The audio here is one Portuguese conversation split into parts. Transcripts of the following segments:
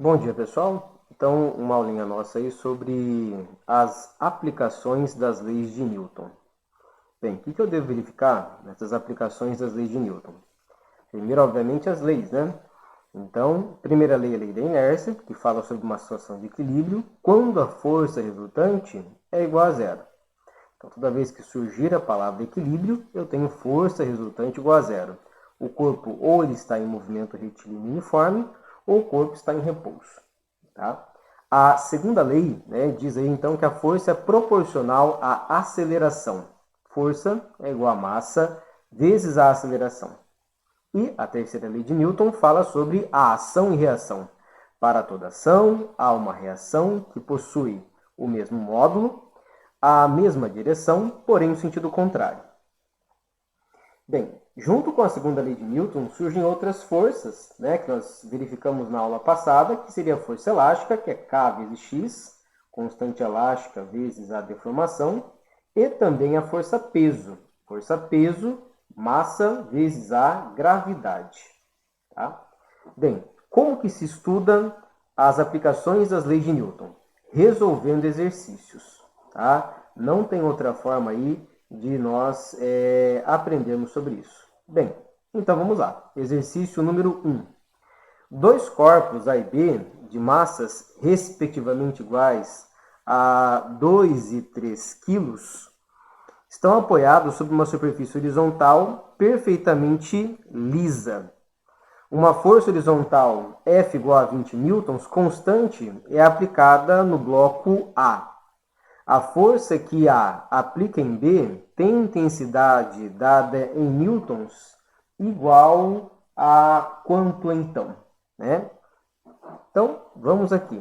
Bom dia, pessoal. Então, uma aulinha nossa aí sobre as aplicações das leis de Newton. Bem, o que eu devo verificar nessas aplicações das leis de Newton? Primeiro, obviamente, as leis, né? Então, primeira lei é a lei da inércia, que fala sobre uma situação de equilíbrio, quando a força resultante é igual a zero. Então, toda vez que surgir a palavra equilíbrio, eu tenho força resultante igual a zero. O corpo ou ele está em movimento retilíneo uniforme, ou o corpo está em repouso. Tá? A segunda lei, né, diz aí então que a força é proporcional à aceleração. Força é igual a massa vezes a aceleração. E a terceira lei de Newton fala sobre a ação e reação. Para toda ação, há uma reação que possui o mesmo módulo, a mesma direção, porém no sentido contrário. Bem, junto com a segunda lei de Newton, surgem outras forças, né, que nós verificamos na aula passada, que seria a força elástica, que é K vezes X, constante elástica vezes a deformação, e também a força peso. Força peso, massa vezes a gravidade. Tá? Bem, como que se estuda as aplicações das leis de Newton? Resolvendo exercícios. Tá? Não tem outra forma aí de nós aprendermos sobre isso. Bem, então vamos lá. Exercício número 1. Dois corpos A e B, de massas respectivamente iguais a 2 e 3 quilos, estão apoiados sobre uma superfície horizontal perfeitamente lisa. Uma força horizontal F igual a 20 newtons constante é aplicada no bloco A. A força que A aplica em B tem intensidade dada em newtons igual a quanto então? Né? Então, vamos aqui.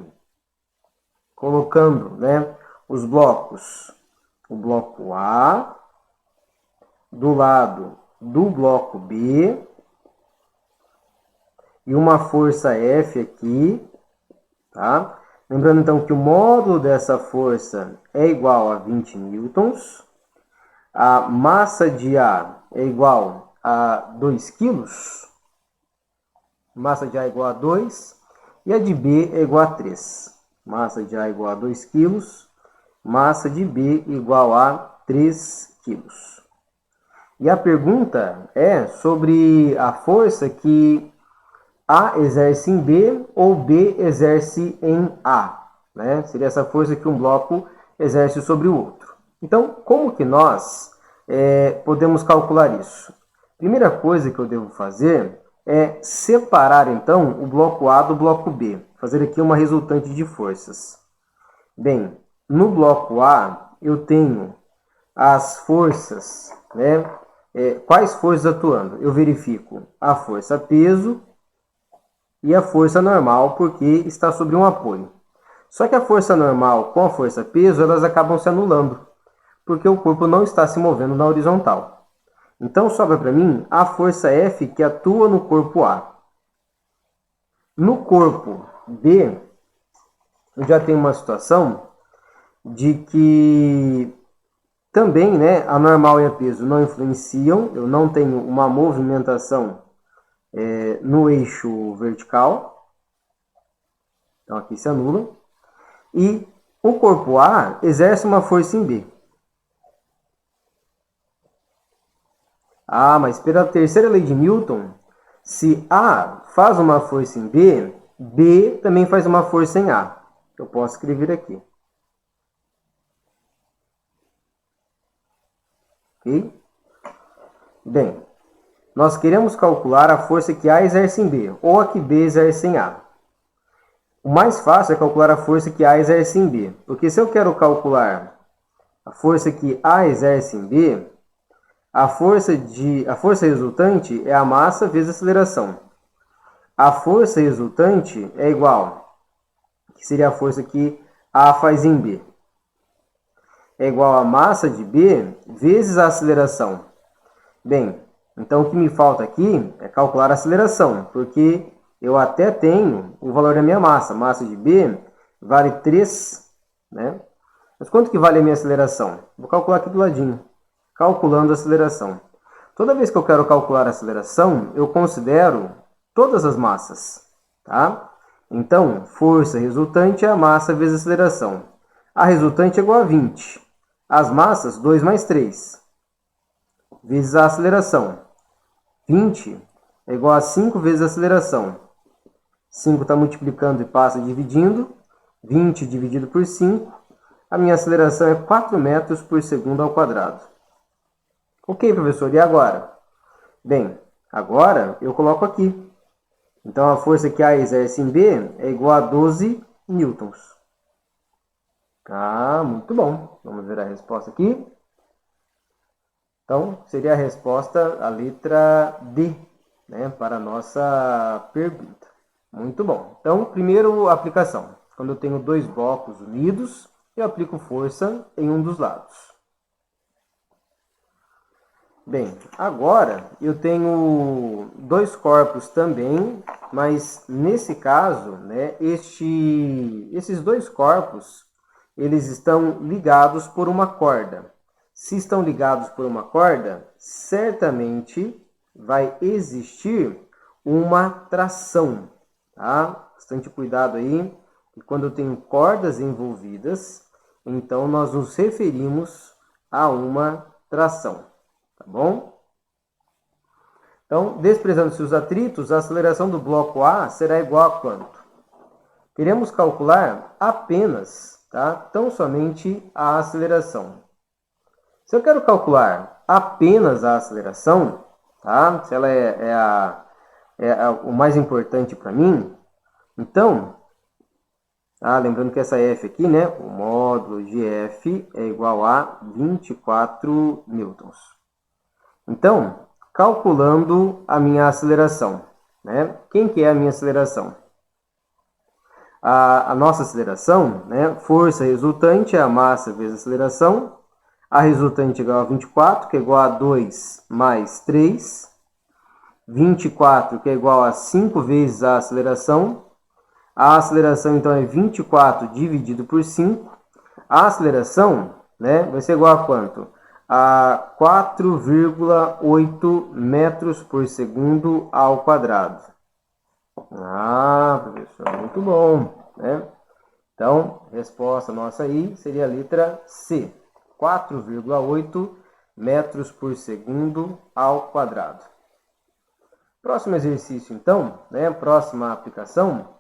Colocando, né, os blocos. O bloco A do lado do bloco B e uma força F aqui, tá? Lembrando então que o módulo dessa força é igual a 20 newtons, a massa de A é igual a 2 quilos, massa de A é igual a 2, e a de B é igual a 3. Massa de A é igual a 2 quilos, massa de B igual a 3 quilos. E a pergunta é sobre a força que A exerce em B ou B exerce em A. Né? Seria essa força que um bloco exerce sobre o outro. Então, como que nós podemos calcular isso? Primeira coisa que eu devo fazer é separar, então, o bloco A do bloco B. Fazer aqui uma resultante de forças. Bem, no bloco A, eu tenho as forças, né? Quais forças atuando? Eu verifico a força peso e a força normal, porque está sobre um apoio. Só que a força normal com a força peso, elas acabam se anulando, porque o corpo não está se movendo na horizontal. Então, sobra para mim a força F que atua no corpo A. No corpo B, eu já tenho uma situação de que também, né, a normal e a peso não influenciam, eu não tenho uma movimentação no eixo vertical, então aqui se anula, e o corpo A exerce uma força em B. Ah, mas pela terceira lei de Newton, se A faz uma força em B, B também faz uma força em A. Eu posso escrever aqui. Ok? Bem, nós queremos calcular a força que A exerce em B, ou a que B exerce em A. O mais fácil é calcular a força que A exerce em B, porque se eu quero calcular a força que A exerce em B, a força resultante é a massa vezes a aceleração. A força resultante é igual, que seria a força que A faz em B, é igual a massa de B vezes a aceleração. Bem, então o que me falta aqui é calcular a aceleração, porque eu até tenho o valor da minha massa. Massa de B vale 3, né? Mas quanto que vale a minha aceleração? Vou calcular aqui do ladinho, calculando a aceleração. Toda vez que eu quero calcular a aceleração, eu considero todas as massas, tá? Então, força resultante é a massa vezes a aceleração. A resultante é igual a 20. As massas, 2 mais 3, vezes a aceleração. 20 é igual a 5 vezes a aceleração. 5 está multiplicando e passa dividindo. 20 dividido por 5. A minha aceleração é 4 metros por segundo ao quadrado. Ok, professor, e agora? Bem, agora eu coloco aqui. Então, a força que A exerce em B é igual a 12 newtons. Ah, muito bom. Vamos ver a resposta aqui. Então, seria a resposta a letra D, né, para a nossa pergunta. Muito bom. Então, primeiro, aplicação. Quando eu tenho dois blocos unidos, eu aplico força em um dos lados. Bem, agora eu tenho dois corpos também, mas nesse caso, né, esses dois corpos, eles estão ligados por uma corda. Se estão ligados por uma corda, certamente vai existir uma tração, tá? Bastante cuidado aí, que quando eu tenho cordas envolvidas, então nós nos referimos a uma tração. Tá bom? Então, desprezando-se os atritos, a aceleração do bloco A será igual a quanto? Queremos calcular apenas, tá? Tão somente a aceleração. Se eu quero calcular apenas a aceleração, tá? Se ela é o mais importante para mim, então, lembrando que essa F aqui, né? O módulo de F é igual a 24 newtons. Então, calculando a minha aceleração, né? Quem que é a minha aceleração? A nossa aceleração, né? Força resultante é a massa vezes a aceleração. A resultante é igual a 24, que é igual a 2 mais 3. 24, que é igual a 5 vezes a aceleração. A aceleração, então, é 24 dividido por 5. A aceleração, né, vai ser igual a quanto? A 4,8 metros por segundo ao quadrado. Professor, muito bom, né? Então, resposta nossa aí seria a letra C. 4,8 metros por segundo ao quadrado. Próximo exercício, então, né? Próxima aplicação.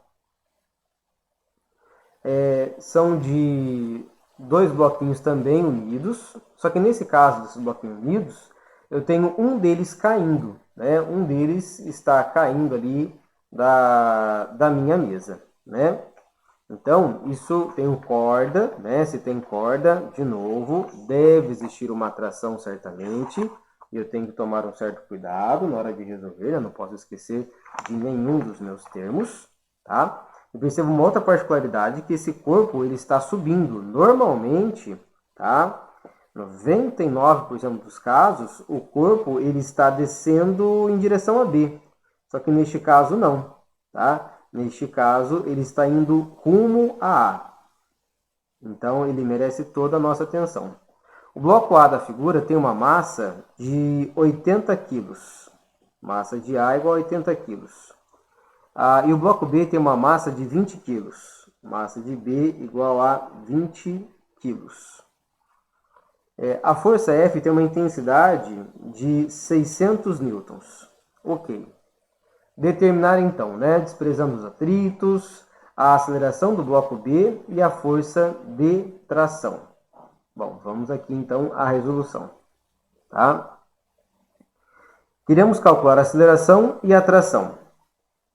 São de dois bloquinhos também unidos, só que nesse caso desses bloquinhos unidos, eu tenho um deles caindo, né? Um deles está caindo ali da minha mesa, né? Então, isso tem corda, né? Se tem corda, de novo, deve existir uma atração certamente, e eu tenho que tomar um certo cuidado na hora de resolver, eu não posso esquecer de nenhum dos meus termos, tá? Eu percebo uma outra particularidade, que esse corpo ele está subindo. Normalmente, tá? 99% dos casos, o corpo ele está descendo em direção a B. Só que neste caso não, tá? Neste caso, ele está indo rumo a A. Então, ele merece toda a nossa atenção. O bloco A da figura tem uma massa de 80 kg. Massa de A igual a 80 kg. E o bloco B tem uma massa de 20 kg. Massa de B igual a 20 kg. A força F tem uma intensidade de 600 newtons. Ok. Determinar então, né, desprezando os atritos, a aceleração do bloco B e a força de tração. Bom, vamos aqui então à resolução. Tá? Queremos calcular a aceleração e a tração.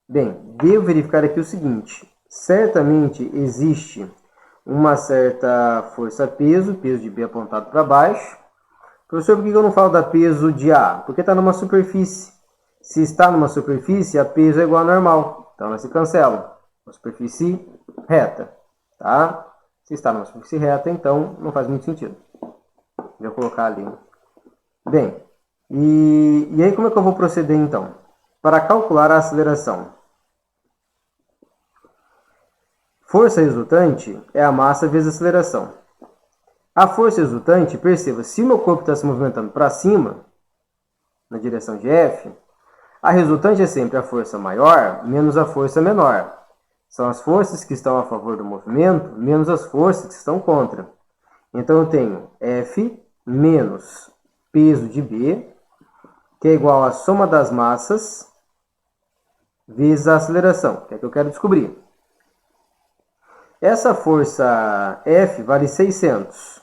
Bem, devo verificar aqui o seguinte. Certamente existe uma certa força-peso, peso de B apontado para baixo. Professor, por que eu não falo da peso de A? Porque está numa superfície. Se está numa superfície, a peso é igual a normal. Então, ela se cancela. Uma superfície reta. Tá? Se está numa superfície reta, então não faz muito sentido. Vou colocar ali. Bem, e aí como é que eu vou proceder então? Para calcular a aceleração. Força resultante é a massa vezes a aceleração. A força resultante, perceba, se o meu corpo está se movimentando para cima, na direção de F, a resultante é sempre a força maior menos a força menor. São as forças que estão a favor do movimento menos as forças que estão contra. Então, eu tenho F menos peso de B, que é igual à soma das massas vezes a aceleração, que é o que eu quero descobrir. Essa força F vale 600.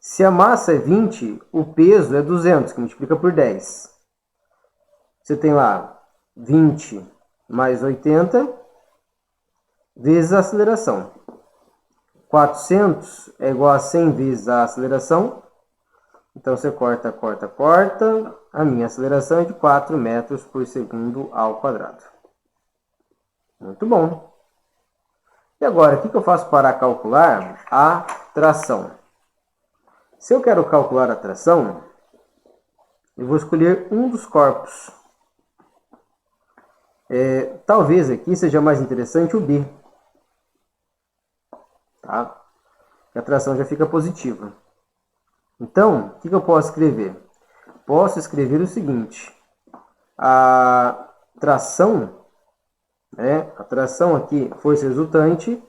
Se a massa é 20, o peso é 200, que multiplica por 10. Você tem lá 20 mais 80 vezes a aceleração. 400 é igual a 100 vezes a aceleração. Então, você corta. A minha aceleração é de 4 metros por segundo ao quadrado. Muito bom. E agora, o que eu faço para calcular a tração? Se eu quero calcular a tração, eu vou escolher um dos corpos. Talvez aqui seja mais interessante o B. Tá? A tração já fica positiva. Então, o que eu posso escrever? Posso escrever o seguinte. A tração aqui, força resultante,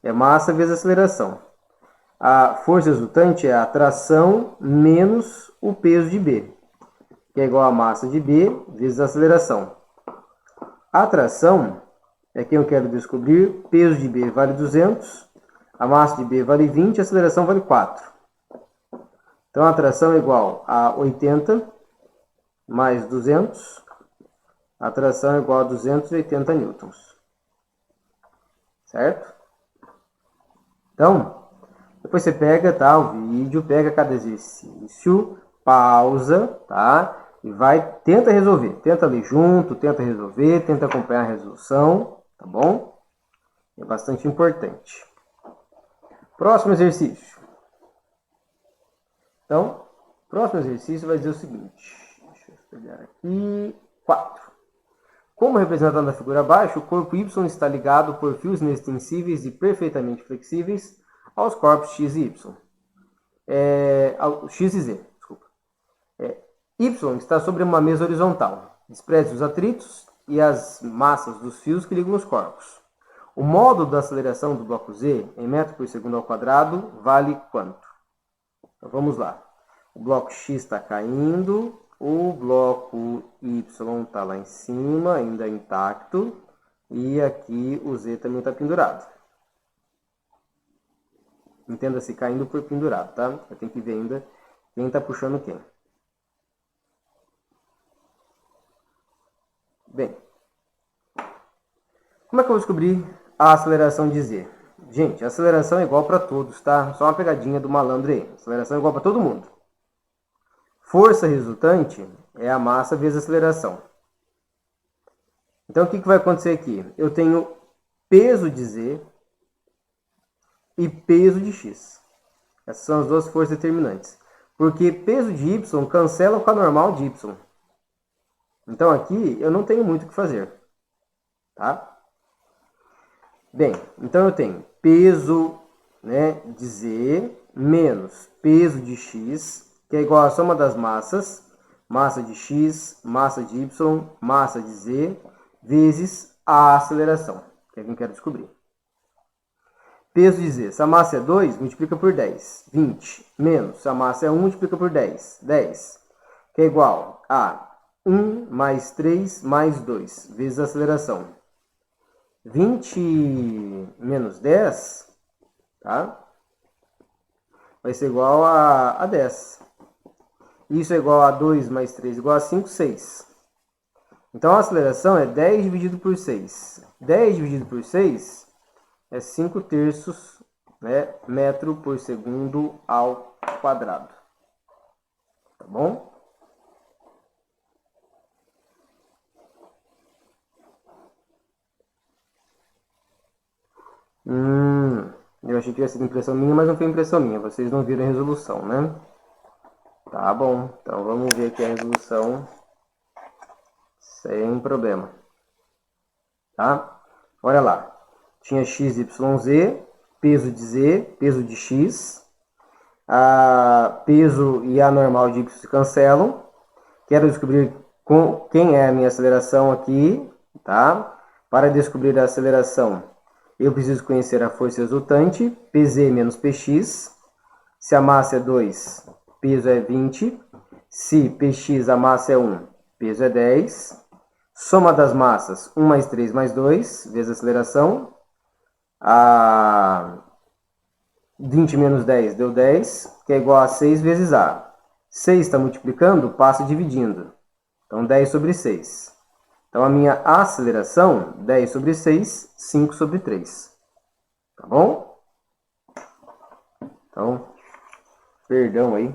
é massa vezes aceleração. A força resultante é a tração menos o peso de B, que é igual a massa de B vezes a aceleração. A tração é quem eu quero descobrir. Peso de B vale 200, a massa de B vale 20, a aceleração vale 4. Então, a tração é igual a 80 mais 200. A tração é igual a 280 newtons. Certo? Então, depois você pega, tá, o vídeo, pega cada exercício, pausa, tá? E tenta resolver. Tenta ler junto, tenta resolver, tenta acompanhar a resolução, tá bom? É bastante importante. Próximo exercício. Então, o próximo exercício vai dizer o seguinte. Deixa eu pegar aqui. 4. Como representado na figura abaixo, o corpo Y está ligado por fios inextensíveis e perfeitamente flexíveis aos corpos X e Y. X e Z, desculpa. Y está sobre uma mesa horizontal. Despreze os atritos e as massas dos fios que ligam os corpos. O módulo da aceleração do bloco Z, em metro por segundo ao quadrado, vale quanto? Então, vamos lá. O bloco X está caindo. O bloco Y está lá em cima, ainda intacto. E aqui o Z também está pendurado. Entenda-se caindo por pendurado, tá? Eu tenho que ver ainda quem está puxando quem. Bem, como é que eu vou descobrir a aceleração de Z? Gente, a aceleração é igual para todos, tá? Só uma pegadinha do malandro aí. A aceleração é igual para todo mundo. Força resultante é a massa vezes a aceleração. Então, o que vai acontecer aqui? Eu tenho peso de Z e peso de X. Essas são as duas forças determinantes. Porque peso de Y cancela com a normal de Y. Então, aqui eu não tenho muito o que fazer. Tá? Bem, então eu tenho peso, de Z menos peso de X, que é igual à soma das massas, massa de X, massa de Y, massa de Z, vezes a aceleração, que é quem eu quero descobrir. Peso de Z, se a massa é 2, multiplica por 10, 20, menos, se a massa é 1, multiplica por 10, 10, que é igual a 1 mais 3 mais 2, vezes a aceleração. 20 menos 10, tá? Vai ser igual a 10. Isso é igual a 2 mais 3 igual a 5, 6. Então, a aceleração é 10 dividido por 6. 10 dividido por 6 é 5 terços, metro por segundo ao quadrado. Tá bom? Eu achei que ia ser impressão minha, mas não foi impressão minha. Vocês não viram a resolução, né? Tá bom, então vamos ver aqui a resolução sem problema. Tá? Olha lá. Tinha x, y, z, peso de z, peso de x. Peso e a normal de y se cancelam. Quero descobrir quem é a minha aceleração aqui. Tá? Para descobrir a aceleração, Eu preciso conhecer a força resultante, Pz menos Px. Se a massa é 2, peso é 20. Se Px, a massa é 1, peso é 10. Soma das massas, 1 mais 3 mais 2, vezes a aceleração. A 20 menos 10 deu 10, que é igual a 6 vezes A. 6 está multiplicando, passa dividindo. Então, 10 sobre 6. Então, a minha aceleração, 10 sobre 6, 5 sobre 3. Tá bom? Então, perdão aí.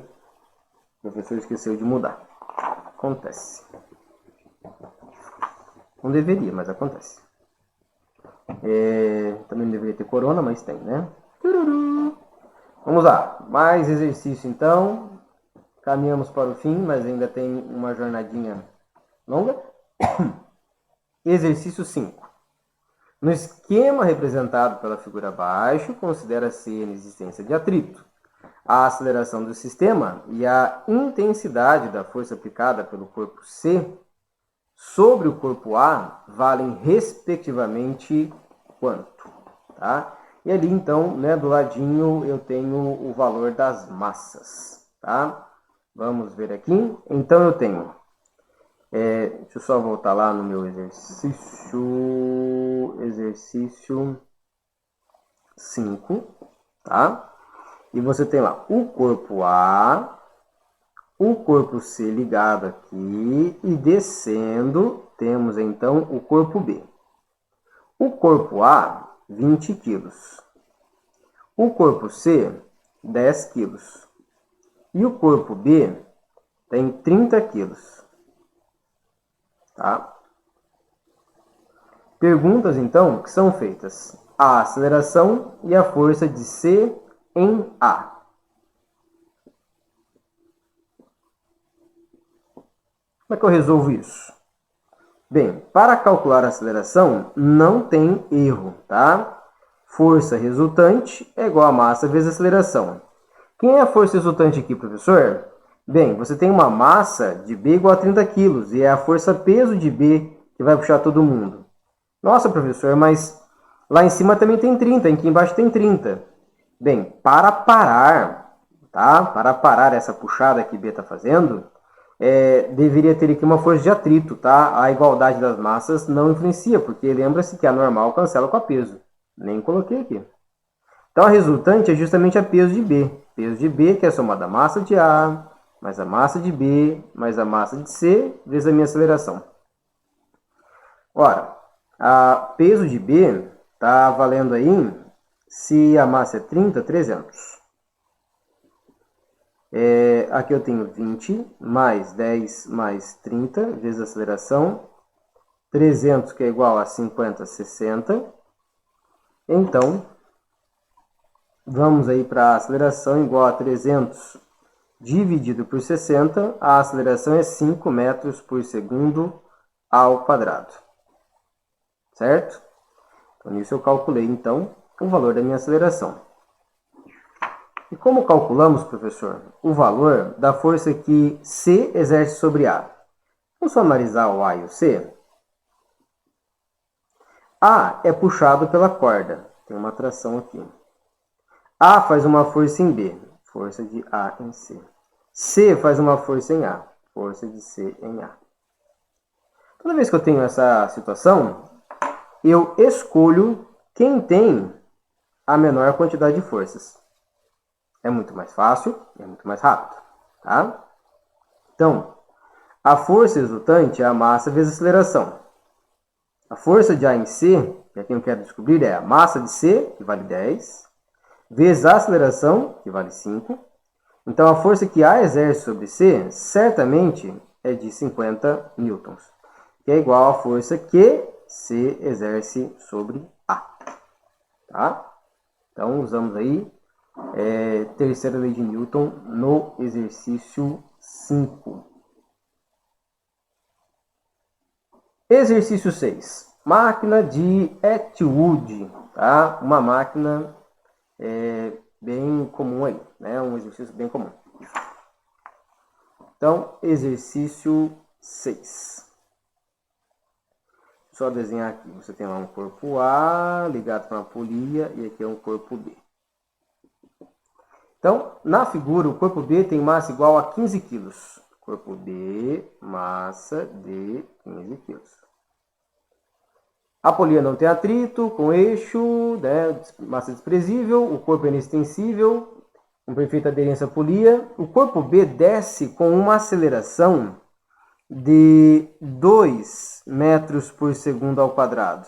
O professor esqueceu de mudar. Acontece. Não deveria, mas acontece. Também não deveria ter corona, mas tem, né? Vamos lá. Mais exercício, então. Caminhamos para o fim, mas ainda tem uma jornadinha longa. Exercício 5. No esquema representado pela figura abaixo, considera-se a existência de atrito, a aceleração do sistema e a intensidade da força aplicada pelo corpo C sobre o corpo A valem respectivamente quanto? Tá? E ali, então, né, do ladinho eu tenho o valor das massas. Tá? Vamos ver aqui. Então eu tenho... deixa eu só voltar lá no meu exercício 5, tá? E você tem lá o corpo A, o corpo C ligado aqui e descendo, temos então o corpo B. O corpo A, 20 quilos. O corpo C, 10 quilos. E o corpo B tem 30 quilos. Tá? Perguntas, então, que são feitas. A aceleração e a força de C em A. Como é que eu resolvo isso? Bem, para calcular a aceleração, não tem erro, tá? Força resultante é igual a massa vezes a aceleração. Quem é a força resultante aqui, professor? Bem, você tem uma massa de B igual a 30 kg e é a força peso de B que vai puxar todo mundo. Nossa, professor, mas lá em cima também tem 30, aqui embaixo tem 30. Bem, para parar, tá? Para parar essa puxada que B está fazendo, deveria ter aqui uma força de atrito, tá? A igualdade das massas não influencia, porque lembra-se que a normal cancela com a peso. Nem coloquei aqui. Então, a resultante é justamente a peso de B. Peso de B, que é a soma da massa de A, mais a massa de B, mais a massa de C, vezes a minha aceleração. Ora, a peso de B está valendo aí, se a massa é 30, 300. Aqui eu tenho 20, mais 10, mais 30, vezes a aceleração. 300, que é igual a 50, 60. Então, vamos aí para a aceleração igual a 300 dividido por 60. A aceleração é 5 metros por segundo ao quadrado. Certo? Então, nisso eu calculei, então, o valor da minha aceleração. E como calculamos, professor, o valor da força que C exerce sobre A? Vamos somarizar o A e o C? A é puxado pela corda. Tem uma tração aqui. A faz uma força em B. Força de A em C. C faz uma força em A. Força de C em A. Toda vez que eu tenho essa situação, eu escolho quem tem a menor quantidade de forças. É muito mais fácil, é muito mais rápido. Tá? Então, a força resultante é a massa vezes a aceleração. A força de A em C, que é quem eu quero descobrir, é a massa de C, que vale 10, vezes a aceleração, que vale 5. Então, a força que A exerce sobre C, certamente, é de 50 newtons, que é igual à força que C exerce sobre A. Tá? Então, usamos aí terceira lei de Newton no exercício 5. Exercício 6. Máquina de Atwood. Tá? Uma máquina bem comum aí, né? Um exercício bem comum. Então, exercício 6. só desenhar aqui. Você tem lá um corpo A ligado com uma polia e aqui é um corpo B. Então, na figura, o corpo B tem massa igual a 15 kg. Corpo B, massa de 15 kg. A polia não tem atrito com eixo, né, massa desprezível, o corpo é inextensível, com perfeita aderência à polia. O corpo B desce com uma aceleração de 2 metros por segundo ao quadrado.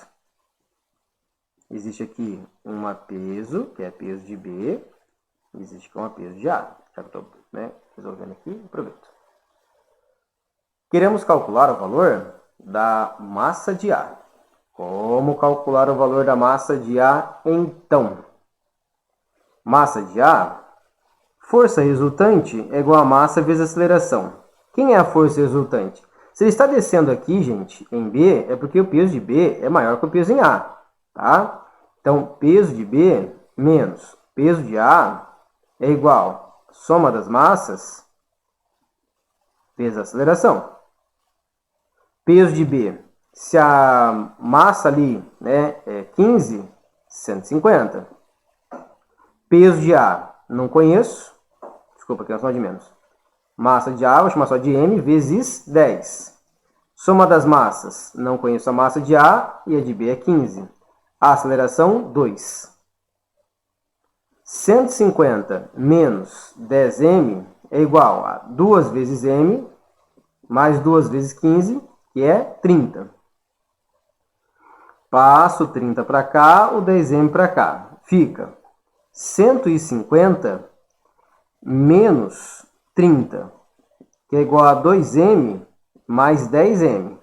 Existe aqui um peso, que é peso de B, existe aqui um peso de A. Já que eu estou resolvendo aqui, aproveito. Queremos calcular o valor da massa de A. Como calcular o valor da massa de A, então? Massa de A, força resultante é igual a massa vezes aceleração. Quem é a força resultante? Se ele está descendo aqui, gente, em B, é porque o peso de B é maior que o peso em A. Tá? Então, peso de B menos peso de A é igual a soma das massas vezes a aceleração. Peso de B, se a massa ali, né, é 15, 150. Peso de A, não conheço. Desculpa, aqui é uma soma de menos. Massa de A, vou chamar só de M, vezes 10. Soma das massas, não conheço a massa de A e a de B é 15. A aceleração, 2. 150 menos 10M é igual a 2 vezes M mais 2 vezes 15, que é 30. Passo 30 para cá, o 10M para cá. Fica 150 menos 30, que é igual a 2M mais 10M.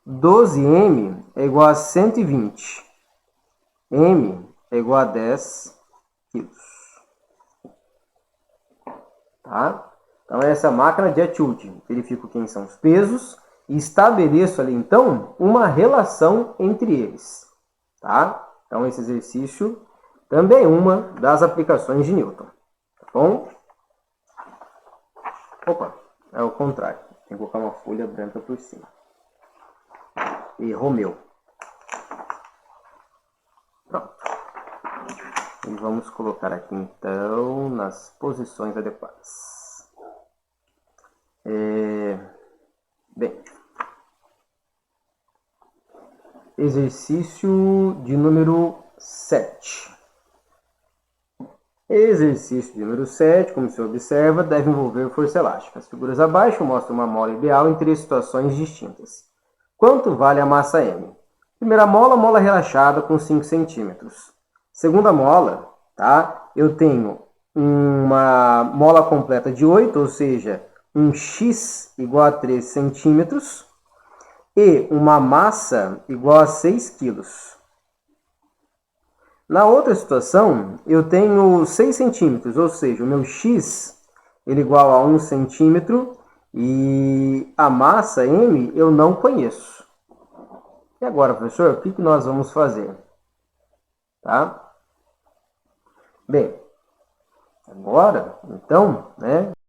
12M é igual a 120. M é igual a 10 quilos. Tá? Então, essa é a máquina de atitude. Verifico quem são os pesos e estabeleço ali, então, uma relação entre eles. Tá? Então, esse exercício também é uma das aplicações de Newton. Tá bom? Opa, é o contrário. Tem que colocar uma folha branca por cima. Errou meu. Pronto. E vamos colocar aqui, então, nas posições adequadas. Bem, exercício de número 7. Exercício de número 7, como se observa, deve envolver força elástica. As figuras abaixo mostram uma mola ideal em 3 situações distintas. Quanto vale a massa M? Primeira mola, mola relaxada com 5 centímetros. Segunda mola, tá? Eu tenho uma mola completa de 8, ou seja, um X igual a 3 centímetros, e uma massa igual a 6 quilos. Na outra situação, eu tenho 6 centímetros, ou seja, o meu X ele é igual a 1 centímetro e a massa M eu não conheço. E agora, professor, o que nós vamos fazer? Tá? Bem, agora, então,